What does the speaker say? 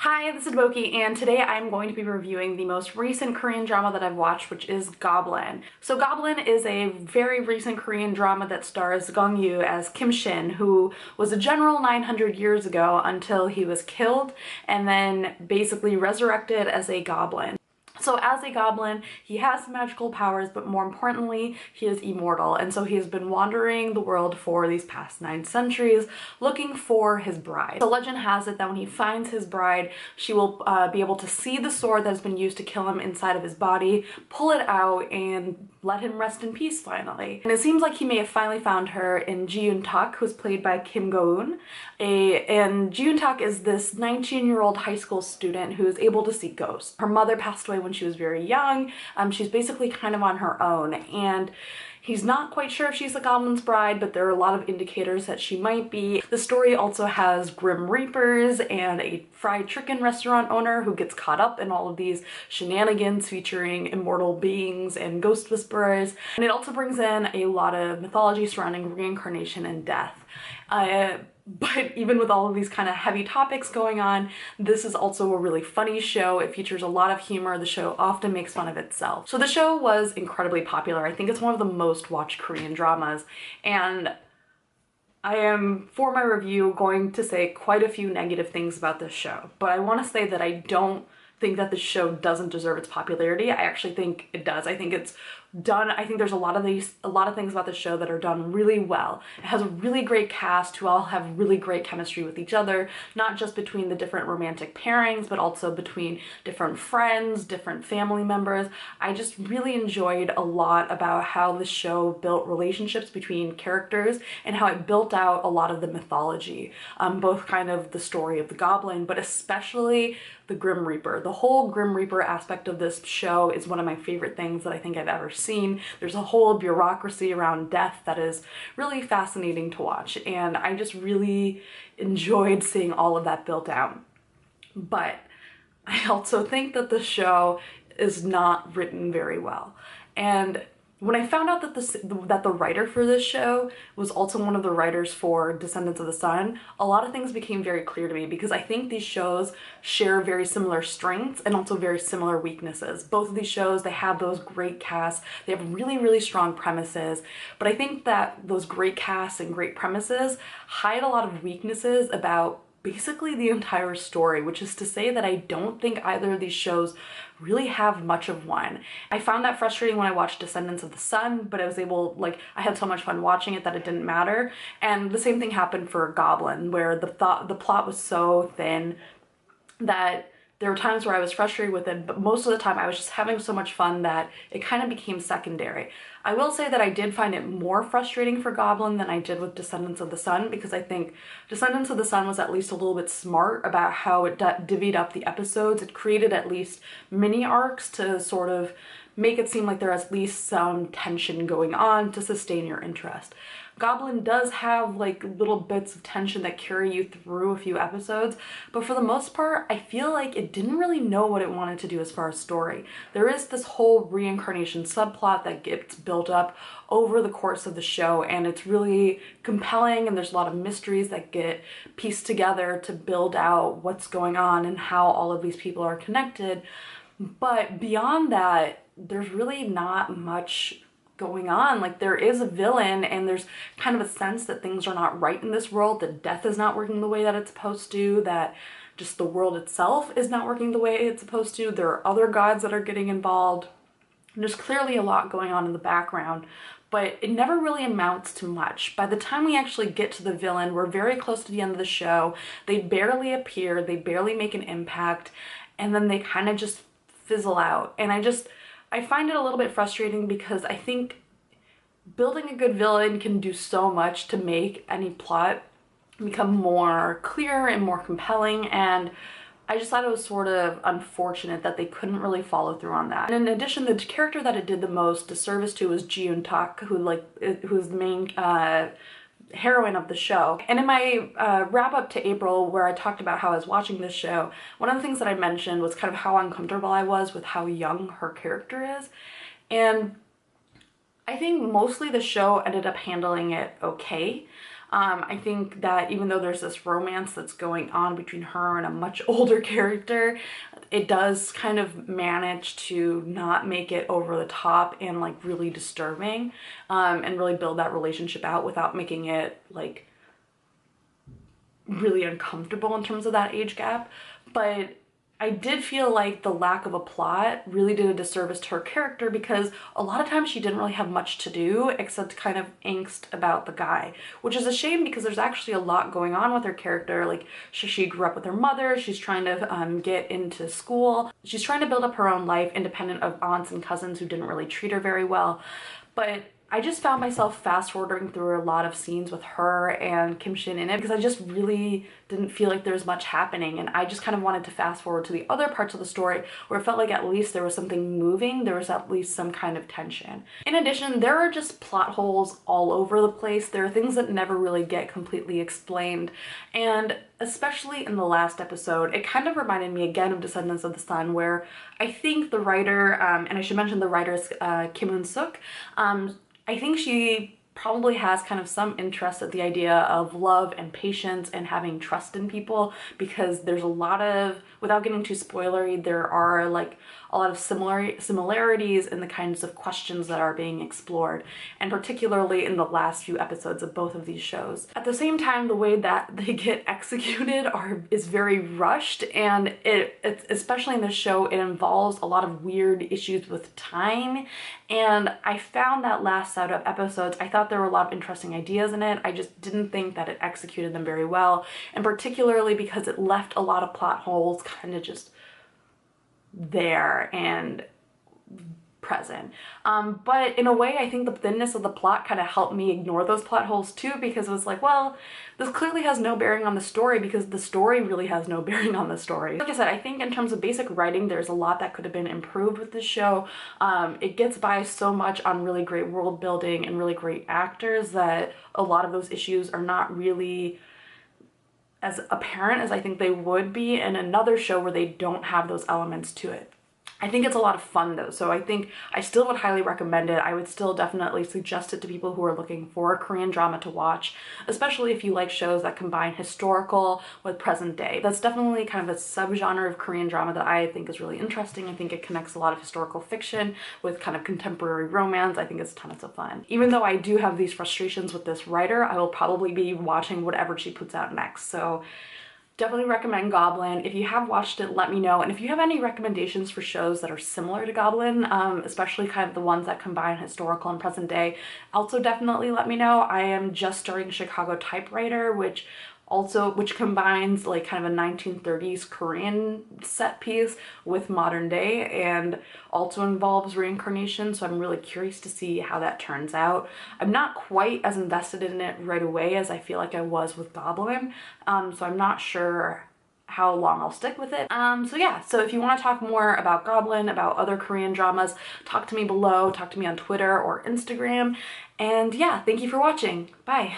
Hi, this is Boki, and today I'm going to be reviewing the most recent Korean drama that I've watched, which is Goblin. So Goblin is a very recent Korean drama that stars Gong-yoo as Kim Shin, who was a general 900 years ago until he was killed and then basically resurrected as a goblin. So as a goblin, he has magical powers, but more importantly, he is immortal. And so he has been wandering the world for these past 9 centuries looking for his bride. The legend has it that when he finds his bride, she will be able to see the sword that has been used to kill him inside of his body, pull it out, and let him rest in peace finally. And it seems like he may have finally found her in Jian Tuck, who's played by Kim Go-eun. And Jian Tuck is this 19-year-old high school student who is able to see ghosts. Her mother passed away when she was very young. She's basically kind of on her own, and he's not quite sure if she's the goblin's bride, but there are a lot of indicators that she might be. The story also has grim reapers and a fried chicken restaurant owner who gets caught up in all of these shenanigans featuring immortal beings and ghost whisperers. And it also brings in a lot of mythology surrounding reincarnation and death. But even with all of these kind of heavy topics going on, this is also a really funny show. It features a lot of humor. The show often makes fun of itself. So the show was incredibly popular. I think it's one of the most watched Korean dramas, and I am, for my review, going to say quite a few negative things about this show. But I want to say that I don't think that the show doesn't deserve its popularity. I actually think it does. I think it's done. I think there's a lot of things about the show that are done really well. It has a really great cast who all have really great chemistry with each other, not just between the different romantic pairings, but also between different friends, different family members. I just really enjoyed a lot about how the show built relationships between characters and how it built out a lot of the mythology, both kind of the story of the goblin, but especially the Grim Reaper. The whole Grim Reaper aspect of this show is one of my favorite things that I think I've ever seen. There's a whole bureaucracy around death that is really fascinating to watch, and I just really enjoyed seeing all of that built out. But I also think that the show is not written very well. And when I found out that the writer for this show was also one of the writers for Descendants of the Sun, a lot of things became very clear to me, because I think these shows share very similar strengths and also very similar weaknesses. Both of these shows, they have those great casts, they have really, really strong premises, but I think that those great casts and great premises hide a lot of weaknesses about basically the entire story, which is to say that I don't think either of these shows really have much of one. I found that frustrating when I watched Descendants of the Sun, but I was able, I had so much fun watching it that it didn't matter. And the same thing happened for Goblin, where the plot was so thin that there were times where I was frustrated with it, but most of the time I was just having so much fun that it kind of became secondary. I will say that I did find it more frustrating for Goblin than I did with Descendants of the Sun, because I think Descendants of the Sun was at least a little bit smart about how it divvied up the episodes. It created at least mini arcs to sort of make it seem like there's at least some tension going on to sustain your interest. Goblin does have little bits of tension that carry you through a few episodes, but for the most part, I feel like it didn't really know what it wanted to do as far as story. There is this whole reincarnation subplot that gets built up over the course of the show, and it's really compelling, and there's a lot of mysteries that get pieced together to build out what's going on and how all of these people are connected. But beyond that, there's really not much going on. There is a villain, and there's kind of a sense that things are not right in this world, that death is not working the way that it's supposed to, that just the world itself is not working the way it's supposed to. There are other gods that are getting involved. And there's clearly a lot going on in the background, but it never really amounts to much. By the time we actually get to the villain, we're very close to the end of the show. They barely appear, they barely make an impact, and then they kind of just fizzle out. And I find it a little bit frustrating, because I think building a good villain can do so much to make any plot become more clear and more compelling, and I just thought it was sort of unfortunate that they couldn't really follow through on that. And in addition, the character that it did the most disservice to was Jian Tuck, who's the main heroine of the show. And in my wrap up to April, where I talked about how I was watching this show, one of the things that I mentioned was kind of how uncomfortable I was with how young her character is. And I think mostly the show ended up handling it okay. I think that even though there's this romance that's going on between her and a much older character, it does kind of manage to not make it over the top and like really disturbing, and really build that relationship out without making it like really uncomfortable in terms of that age gap. But I did feel like the lack of a plot really did a disservice to her character, because a lot of times she didn't really have much to do except kind of angst about the guy, which is a shame because there's actually a lot going on with her character. Like she grew up with her mother, she's trying to get into school, she's trying to build up her own life independent of aunts and cousins who didn't really treat her very well. But I just found myself fast forwarding through a lot of scenes with her and Kim Shin in it because I just really didn't feel like there was much happening, and I just kind of wanted to fast forward to the other parts of the story where it felt like at least there was something moving, there was at least some kind of tension. In addition, there are just plot holes all over the place. There are things that never really get completely explained, and especially in the last episode, it kind of reminded me again of Descendants of the Sun, where I think the writer, and I should mention the writer is Kim Eun-suk, I think she probably has kind of some interest at the idea of love and patience and having trust in people, because there's a lot of, without getting too spoilery, there are like a lot of similarities in the kinds of questions that are being explored, and particularly in the last few episodes of both of these shows. At the same time, the way that they get executed is very rushed, and it's especially in this show, it involves a lot of weird issues with time, and I found that last set of episodes, I thought there were a lot of interesting ideas in it. I just didn't think that it executed them very well, and particularly because it left a lot of plot holes kind of just there and present. But in a way, I think the thinness of the plot kind of helped me ignore those plot holes too, because it was like, well, this clearly has no bearing on the story, because the story really has no bearing on the story. Like I said, I think in terms of basic writing, there's a lot that could have been improved with this show. It gets by so much on really great world building and really great actors that a lot of those issues are not really as apparent as I think they would be in another show where they don't have those elements to it. I think it's a lot of fun though, so I think I still would highly recommend it. I would still definitely suggest it to people who are looking for a Korean drama to watch, especially if you like shows that combine historical with present day. That's definitely kind of a subgenre of Korean drama that I think is really interesting. I think it connects a lot of historical fiction with kind of contemporary romance. I think it's tons of fun. Even though I do have these frustrations with this writer, I will probably be watching whatever she puts out next. So definitely recommend Goblin. If you have watched it, let me know. And if you have any recommendations for shows that are similar to Goblin, especially kind of the ones that combine historical and present day, also definitely let me know. I am just starting Chicago Typewriter, which combines like kind of a 1930s Korean set piece with modern day, and also involves reincarnation, so I'm really curious to see how that turns out. I'm not quite as invested in it right away as I feel like I was with Goblin, so I'm not sure how long I'll stick with it. So yeah, so if you want to talk more about Goblin, about other Korean dramas, talk to me below, talk to me on Twitter or Instagram, and yeah, thank you for watching. Bye!